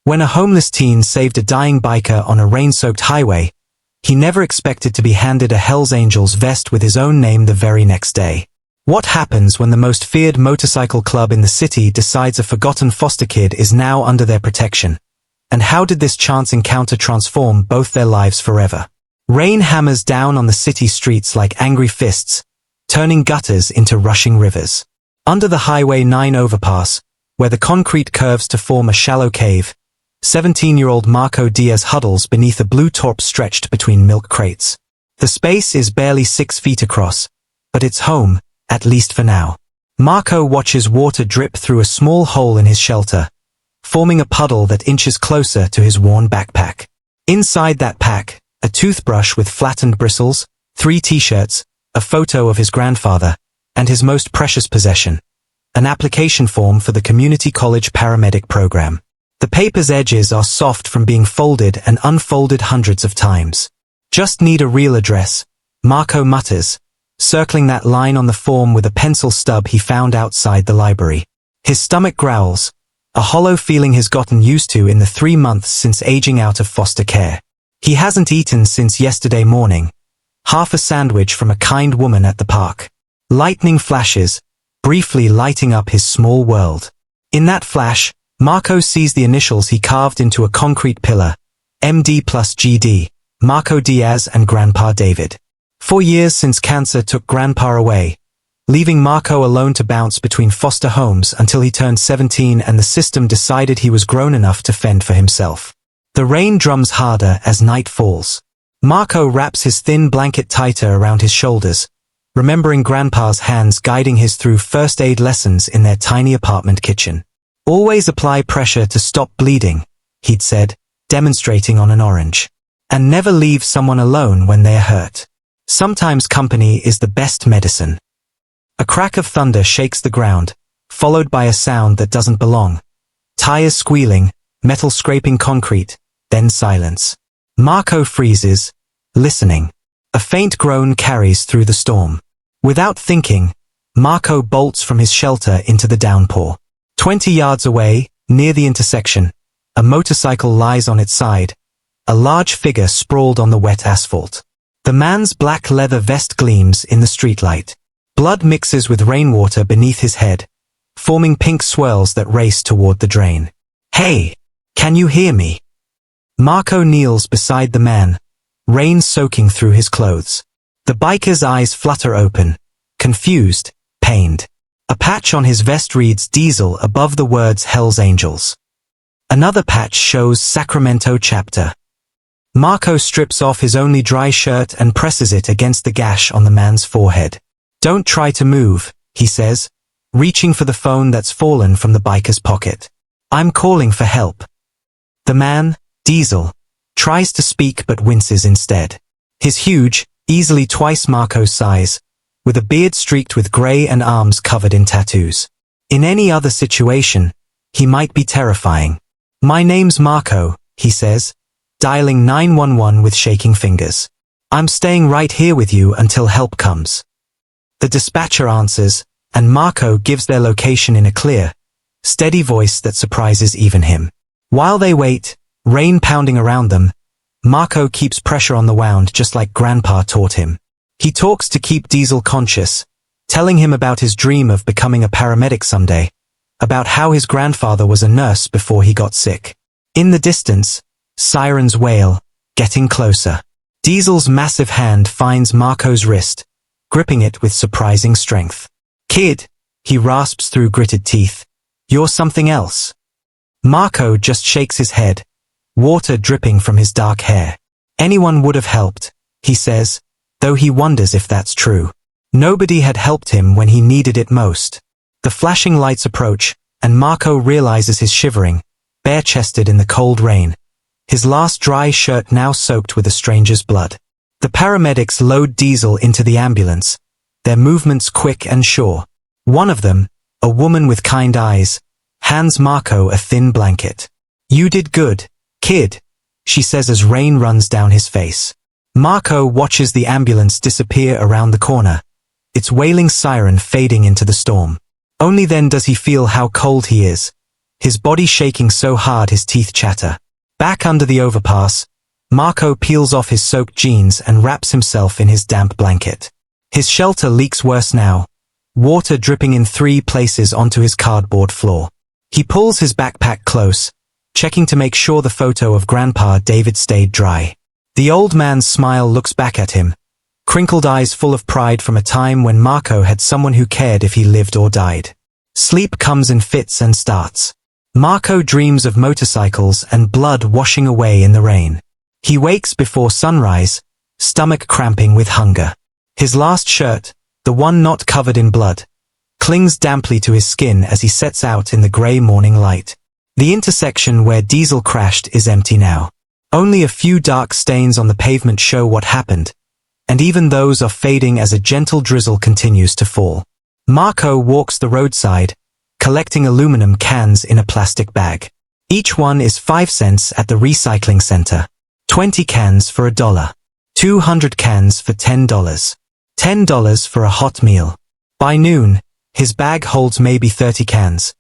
When a homeless teen saved a dying biker on a rain-soaked highway, he never expected to be handed a Hells Angels vest with his own name the very next day. What happens when the most feared motorcycle club in the city decides a forgotten foster kid is now under their protection? And how did this chance encounter transform both their lives forever? Rain hammers down on the city streets like angry fists, turning gutters into rushing rivers. Under the Highway 9 overpass, where the concrete curves to form a shallow cave, 17-year-old Marco Diaz huddles beneath a blue tarp stretched between milk crates. The space is barely 6 feet across, but it's home, at least for now. Marco watches water drip through a small hole in his shelter, forming a puddle that inches closer to his worn backpack. Inside that pack, a toothbrush with flattened bristles, 3 t-shirts, a photo of his grandfather, and his most precious possession, an application form for the community college paramedic program. The paper's edges are soft from being folded and unfolded hundreds of times. Just need a real address, Marco mutters, circling that line on the form with a pencil stub he found outside the library. His stomach growls, a hollow feeling he's gotten used to in the 3 months since aging out of foster care. He hasn't eaten since yesterday morning, half a sandwich from a kind woman at the park. Lightning flashes, briefly lighting up his small world. In that flash, Marco sees the initials he carved into a concrete pillar, MD plus GD, Marco Diaz and Grandpa David. 4 years since cancer took Grandpa away, leaving Marco alone to bounce between foster homes until he turned 17 and the system decided he was grown enough to fend for himself. The rain drums harder as night falls. Marco wraps his thin blanket tighter around his shoulders, remembering Grandpa's hands guiding his through first aid lessons in their tiny apartment kitchen. Always apply pressure to stop bleeding, he'd said, demonstrating on an orange. And never leave someone alone when they're hurt. Sometimes company is the best medicine. A crack of thunder shakes the ground, followed by a sound that doesn't belong. Tires squealing, metal scraping concrete, then silence. Marco freezes, listening. A faint groan carries through the storm. Without thinking, Marco bolts from his shelter into the downpour. 20 yards away, near the intersection, a motorcycle lies on its side, a large figure sprawled on the wet asphalt. The man's black leather vest gleams in the streetlight. Blood mixes with rainwater beneath his head, forming pink swirls that race toward the drain. Hey, can you hear me? Marco kneels beside the man, rain soaking through his clothes. The biker's eyes flutter open, confused, pained. A patch on his vest reads Diesel above the words Hells Angels. Another patch shows Sacramento chapter. Marco strips off his only dry shirt and presses it against the gash on the man's forehead. Don't try to move, he says, reaching for the phone that's fallen from the biker's pocket. I'm calling for help. The man, Diesel, tries to speak but winces instead. His huge, easily twice Marco's size, with a beard streaked with gray and arms covered in tattoos. In any other situation, he might be terrifying. My name's Marco, he says, dialing 911 with shaking fingers. I'm staying right here with you until help comes. The dispatcher answers, and Marco gives their location in a clear, steady voice that surprises even him. While they wait, rain pounding around them, Marco keeps pressure on the wound just like Grandpa taught him. He talks to keep Diesel conscious, telling him about his dream of becoming a paramedic someday, about how his grandfather was a nurse before he got sick. In the distance, sirens wail, getting closer. Diesel's massive hand finds Marco's wrist, gripping it with surprising strength. Kid, he rasps through gritted teeth, you're something else. Marco just shakes his head, water dripping from his dark hair. Anyone would have helped, he says, though he wonders if that's true. Nobody had helped him when he needed it most. The flashing lights approach, and Marco realizes he's shivering, bare-chested in the cold rain, his last dry shirt now soaked with a stranger's blood. The paramedics load Diesel into the ambulance, their movements quick and sure. One of them, a woman with kind eyes, hands Marco a thin blanket. You did good, kid, she says as rain runs down his face. Marco watches the ambulance disappear around the corner, its wailing siren fading into the storm. Only then does he feel how cold he is, his body shaking so hard his teeth chatter. Back under the overpass, Marco peels off his soaked jeans and wraps himself in his damp blanket. His shelter leaks worse now, water dripping in 3 places onto his cardboard floor. He pulls his backpack close, checking to make sure the photo of Grandpa David stayed dry. The old man's smile looks back at him, crinkled eyes full of pride from a time when Marco had someone who cared if he lived or died. Sleep comes in fits and starts. Marco dreams of motorcycles and blood washing away in the rain. He wakes before sunrise, stomach cramping with hunger. His last shirt, the one not covered in blood, clings damply to his skin as he sets out in the grey morning light. The intersection where Diesel crashed is empty now. Only a few dark stains on the pavement show what happened, and even those are fading as a gentle drizzle continues to fall. Marco walks the roadside, collecting aluminum cans in a plastic bag. Each one is 5 cents at the recycling center. 20 cans for $1. 200 cans for $10. $10 for a hot meal. By noon, his bag holds maybe 30 cans,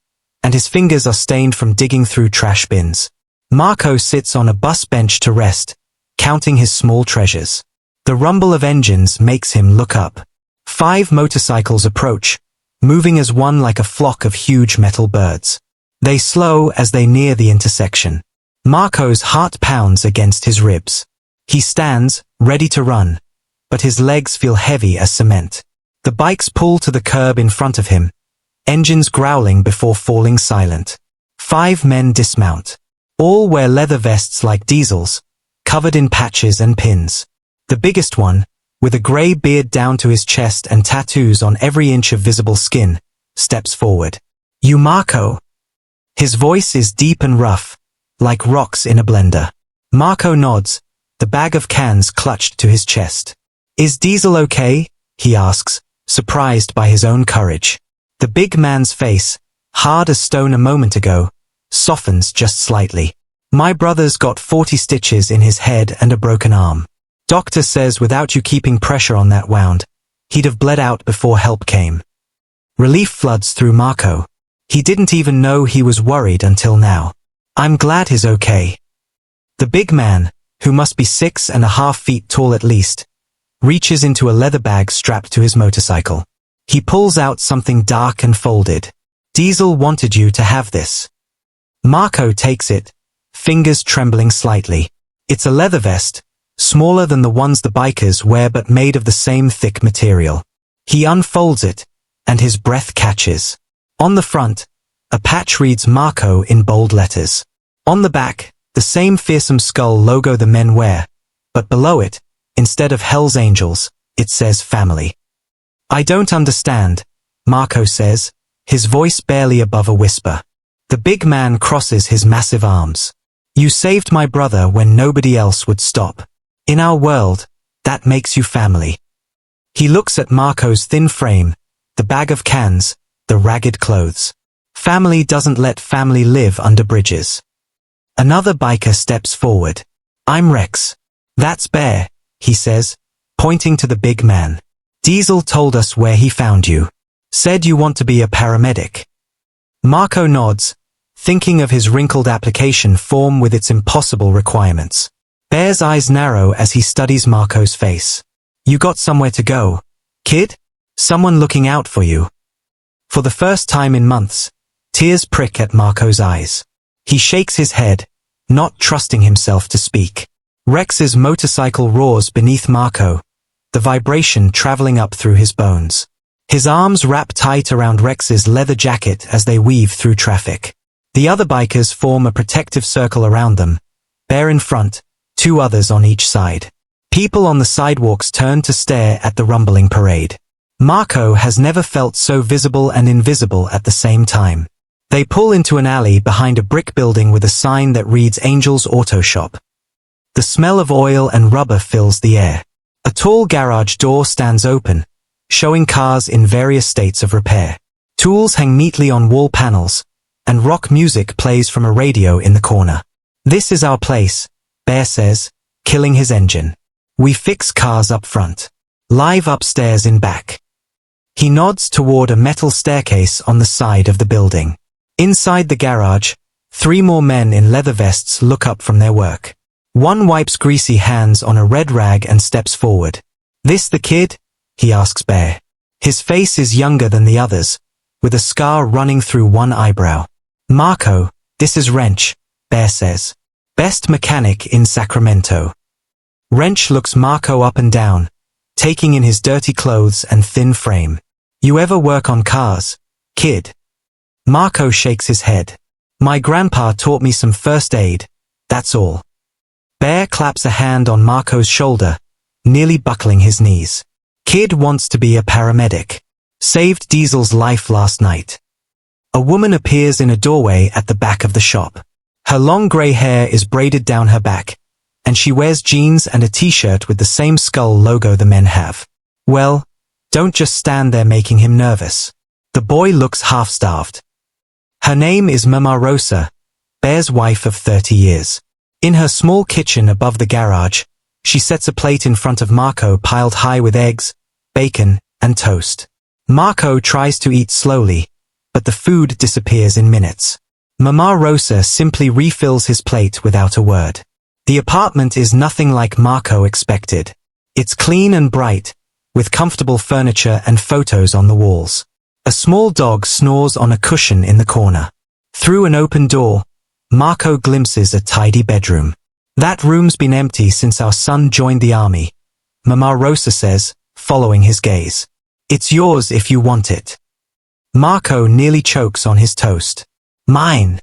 and his fingers are stained from digging through trash bins. Marco sits on a bus bench to rest, counting his small treasures. The rumble of engines makes him look up. 5 motorcycles approach, moving as one like a flock of huge metal birds. They slow as they near the intersection. Marco's heart pounds against his ribs. He stands, ready to run, but his legs feel heavy as cement. The bikes pull to the curb in front of him, engines growling before falling silent. 5 men dismount. All wear leather vests like Diesel's, covered in patches and pins. The biggest one, with a grey beard down to his chest and tattoos on every inch of visible skin, steps forward. "You Marco?" His voice is deep and rough, like rocks in a blender. Marco nods, the bag of cans clutched to his chest. "Is Diesel okay?" he asks, surprised by his own courage. The big man's face, hard as stone a moment ago, softens just slightly. "My brother's got 40 stitches in his head and a broken arm. Doctor says without you keeping pressure on that wound, he'd have bled out before help came." Relief floods through Marco. He didn't even know he was worried until now. "I'm glad he's okay." The big man, who must be 6.5 feet tall at least, reaches into a leather bag strapped to his motorcycle. He pulls out something dark and folded. "Diesel wanted you to have this." Marco takes it, fingers trembling slightly. It's a leather vest, smaller than the ones the bikers wear but made of the same thick material. He unfolds it, and his breath catches. On the front, a patch reads Marco in bold letters. On the back, the same fearsome skull logo the men wear, but below it, instead of Hell's Angels, it says family. "I don't understand," Marco says, his voice barely above a whisper. The big man crosses his massive arms. "You saved my brother when nobody else would stop. In our world, that makes you family." He looks at Marco's thin frame, the bag of cans, the ragged clothes. Family doesn't let family live under bridges. Another biker steps forward. "I'm Rex." "That's Bear," he says, pointing to the big man. "Diesel told us where he found you. Said you want to be a paramedic." Marco nods, thinking of his wrinkled application form with its impossible requirements. Bear's eyes narrow as he studies Marco's face. "You got somewhere to go, kid? Someone looking out for you?" For the first time in months, tears prick at Marco's eyes. He shakes his head, not trusting himself to speak. Rex's motorcycle roars beneath Marco, the vibration traveling up through his bones. His arms wrap tight around Rex's leather jacket as they weave through traffic. The other bikers form a protective circle around them, Bear in front, 2 others on each side. People on the sidewalks turn to stare at the rumbling parade. Marco has never felt so visible and invisible at the same time. They pull into an alley behind a brick building with a sign that reads Angel's Auto Shop. The smell of oil and rubber fills the air. A tall garage door stands open, showing cars in various states of repair. Tools hang neatly on wall panels, and rock music plays from a radio in the corner. "This is our place," Bear says, killing his engine. "We fix cars up front. Live upstairs in back." He nods toward a metal staircase on the side of the building. Inside the garage, 3 more men in leather vests look up from their work. One wipes greasy hands on a red rag and steps forward. "This the kid?" he asks Bear. His face is younger than the others, with a scar running through one eyebrow. "Marco, this is Wrench," Bear says. "Best mechanic in Sacramento." Wrench looks Marco up and down, taking in his dirty clothes and thin frame. "You ever work on cars, kid?" Marco shakes his head. "My grandpa taught me some first aid, that's all." Bear claps a hand on Marco's shoulder, nearly buckling his knees. "Kid wants to be a paramedic. Saved Diesel's life last night." A woman appears in a doorway at the back of the shop. Her long gray hair is braided down her back, and she wears jeans and a t-shirt with the same skull logo the men have. "Well, don't just stand there making him nervous." The boy looks half-starved. Her name is Mama Rosa, Bear's wife of 30 years. In her small kitchen above the garage, she sets a plate in front of Marco piled high with eggs, bacon, and toast. Marco tries to eat slowly, but the food disappears in minutes. Mama Rosa simply refills his plate without a word. The apartment is nothing like Marco expected. It's clean and bright, with comfortable furniture and photos on the walls. A small dog snores on a cushion in the corner. Through an open door, Marco glimpses a tidy bedroom. "That room's been empty since our son joined the army," Mama Rosa says, following his gaze. "It's yours if you want it." Marco nearly chokes on his toast. "Mine."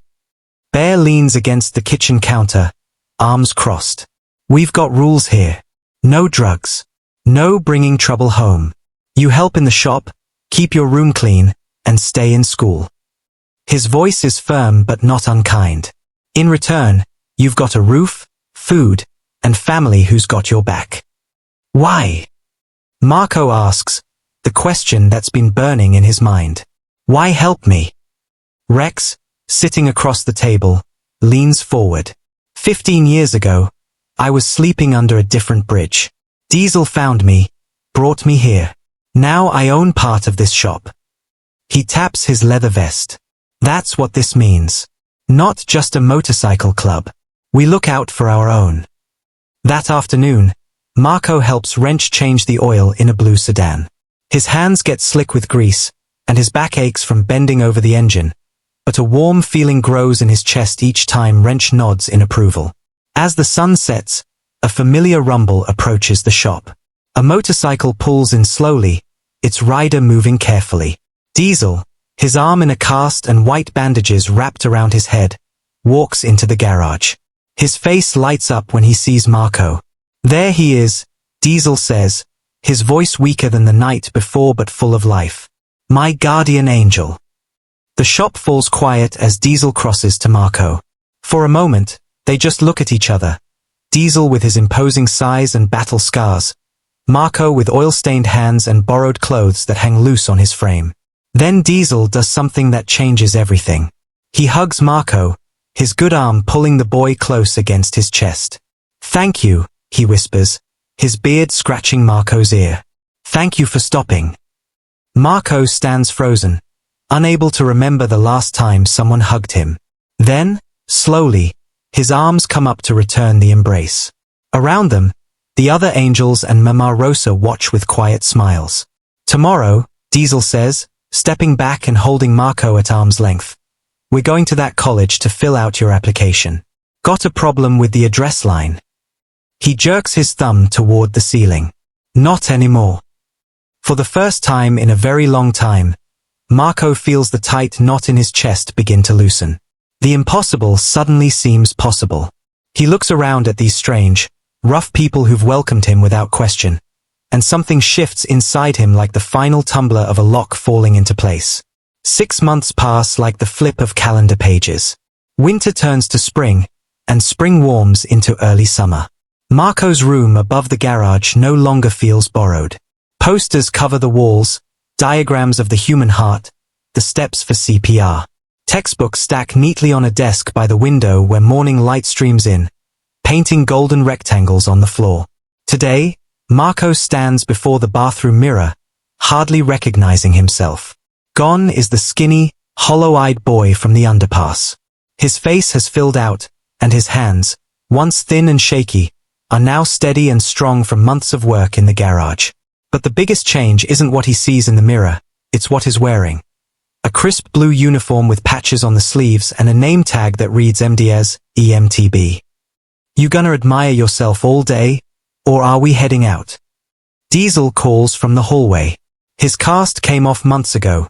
Bear leans against the kitchen counter, arms crossed. "We've got rules here. No drugs. No bringing trouble home. You help in the shop, keep your room clean, and stay in school." His voice is firm but not unkind. "In return, you've got a roof, food, and family who's got your back." "Why?" Marco asks, the question that's been burning in his mind. "Why help me?" Rex, sitting across the table, leans forward. 15 years ago, I was sleeping under a different bridge. Diesel found me, brought me here. Now I own part of this shop." He taps his leather vest. "That's what this means. Not just a motorcycle club. We look out for our own." That afternoon, Marco helps Wrench change the oil in a blue sedan. His hands get slick with grease, and his back aches from bending over the engine, but a warm feeling grows in his chest each time Wrench nods in approval. As the sun sets, a familiar rumble approaches the shop. A motorcycle pulls in slowly, its rider moving carefully. Diesel, his arm in a cast and white bandages wrapped around his head, walks into the garage. His face lights up when he sees Marco. "There he is," Diesel says, his voice weaker than the night before but full of life. "My guardian angel." The shop falls quiet as Diesel crosses to Marco. For a moment, they just look at each other. Diesel with his imposing size and battle scars. Marco with oil-stained hands and borrowed clothes that hang loose on his frame. Then Diesel does something that changes everything. He hugs Marco, his good arm pulling the boy close against his chest. "Thank you," he whispers, his beard scratching Marco's ear. "Thank you for stopping." Marco stands frozen, unable to remember the last time someone hugged him. Then, slowly, his arms come up to return the embrace. Around them, the other angels and Mama Rosa watch with quiet smiles. "Tomorrow," Diesel says, stepping back and holding Marco at arm's length, "we're going to that college to fill out your application. Got a problem with the address line?" He jerks his thumb toward the ceiling. "Not anymore." For the first time in a very long time, Marco feels the tight knot in his chest begin to loosen. The impossible suddenly seems possible. He looks around at these strange, rough people who've welcomed him without question, and something shifts inside him like the final tumbler of a lock falling into place. 6 months pass like the flip of calendar pages. Winter turns to spring, and spring warms into early summer. Marco's room above the garage no longer feels borrowed. Posters cover the walls, diagrams of the human heart, the steps for CPR. Textbooks stack neatly on a desk by the window where morning light streams in, painting golden rectangles on the floor. Today, Marco stands before the bathroom mirror, hardly recognizing himself. Gone is the skinny, hollow-eyed boy from the underpass. His face has filled out, and his hands, once thin and shaky, are now steady and strong from months of work in the garage. But the biggest change isn't what he sees in the mirror, it's what he's wearing. A crisp blue uniform with patches on the sleeves and a name tag that reads MDS, EMTB. You gonna admire yourself all day, or are we heading out? Diesel calls from the hallway. His cast came off months ago,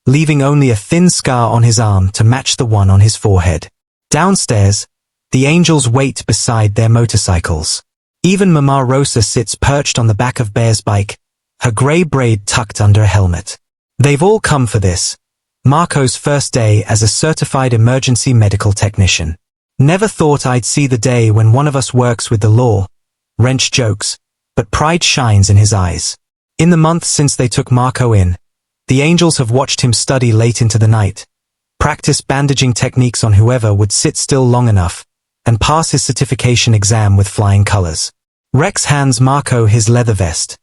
leaving only a thin scar on his arm to match the one on his forehead. Downstairs, the angels wait beside their motorcycles. Even Mama Rosa sits perched on the back of Bear's bike, her grey braid tucked under a helmet. They've all come for this. Marco's first day as a certified emergency medical technician. Never thought I'd see the day when one of us works with the law. Wrench jokes, but pride shines in his eyes. In the month since they took Marco in, the angels have watched him study late into the night, practice bandaging techniques on whoever would sit still long enough, and pass his certification exam with flying colors. Rex hands Marco his leather vest,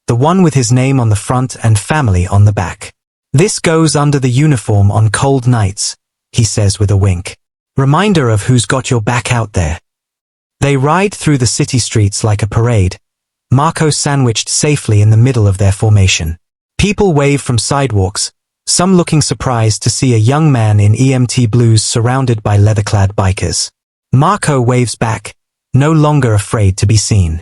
the one with his name on the front and family on the back. This goes under the uniform on cold nights, he says with a wink. Reminder of who's got your back out there. They ride through the city streets like a parade, Marco sandwiched safely in the middle of their formation. People wave from sidewalks, some looking surprised to see a young man in EMT blues surrounded by leather-clad bikers. Marco waves back, no longer afraid to be seen.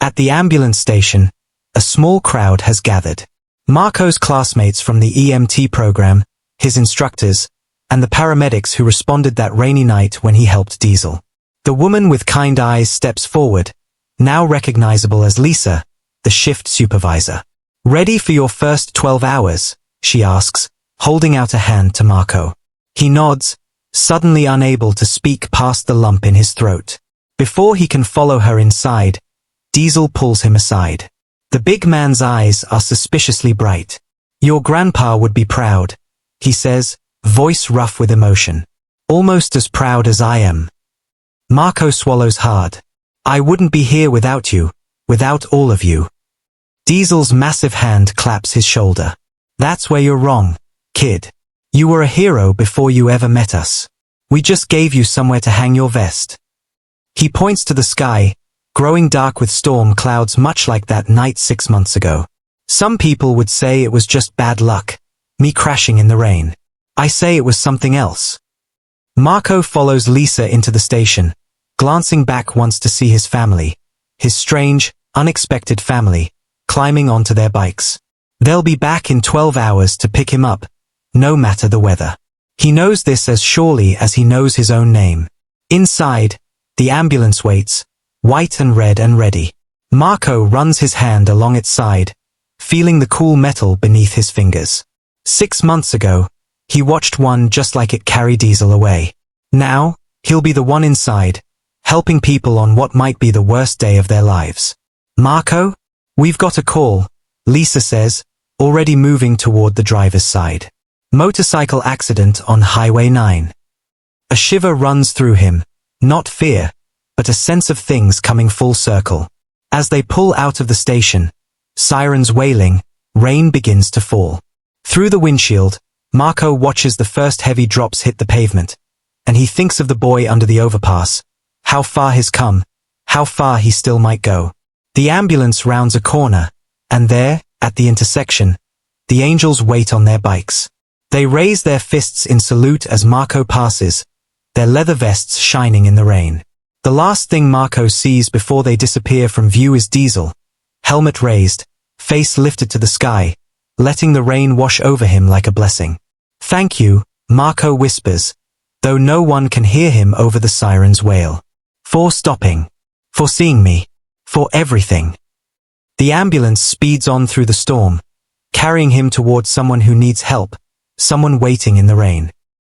At the ambulance station, a small crowd has gathered. Marco's classmates from the EMT program, his instructors, and the paramedics who responded that rainy night when he helped Diesel. The woman with kind eyes steps forward, now recognizable as Lisa, the shift supervisor. Ready for your first 12 hours, she asks, holding out a hand to Marco. He nods, suddenly unable to speak past the lump in his throat. Before he can follow her inside, Diesel pulls him aside. The big man's eyes are suspiciously bright. Your grandpa would be proud, he says, voice rough with emotion. Almost as proud as I am. Marco swallows hard. I wouldn't be here without you, without all of you. Diesel's massive hand claps his shoulder. That's where you're wrong, kid. You were a hero before you ever met us. We just gave you somewhere to hang your vest. He points to the sky, growing dark with storm clouds much like that night 6 months ago. Some people would say it was just bad luck, me crashing in the rain. I say it was something else. Marco follows Lisa into the station, glancing back once to see his family, his strange, unexpected family, climbing onto their bikes. They'll be back in 12 hours to pick him up, no matter the weather. He knows this as surely as he knows his own name. Inside, the ambulance waits, white and red and ready. Marco runs his hand along its side, feeling the cool metal beneath his fingers. 6 months ago, he watched one just like it carry Diesel away. Now, he'll be the one inside, helping people on what might be the worst day of their lives. Marco? We've got a call, Lisa says, already moving toward the driver's side. Motorcycle accident on Highway 9. A shiver runs through him, not fear, but a sense of things coming full circle. As they pull out of the station, sirens wailing, rain begins to fall. Through the windshield, Marco watches the first heavy drops hit the pavement, and he thinks of the boy under the overpass, how far he's come, how far he still might go. The ambulance rounds a corner, and there, at the intersection, the angels wait on their bikes. They raise their fists in salute as Marco passes, their leather vests shining in the rain. The last thing Marco sees before they disappear from view is Diesel, helmet raised, face lifted to the sky, letting the rain wash over him like a blessing. Thank you, Marco whispers, though no one can hear him over the siren's wail. For stopping. For seeing me. For everything. The ambulance speeds on through the storm, carrying him towards someone who needs help, someone waiting in the rain.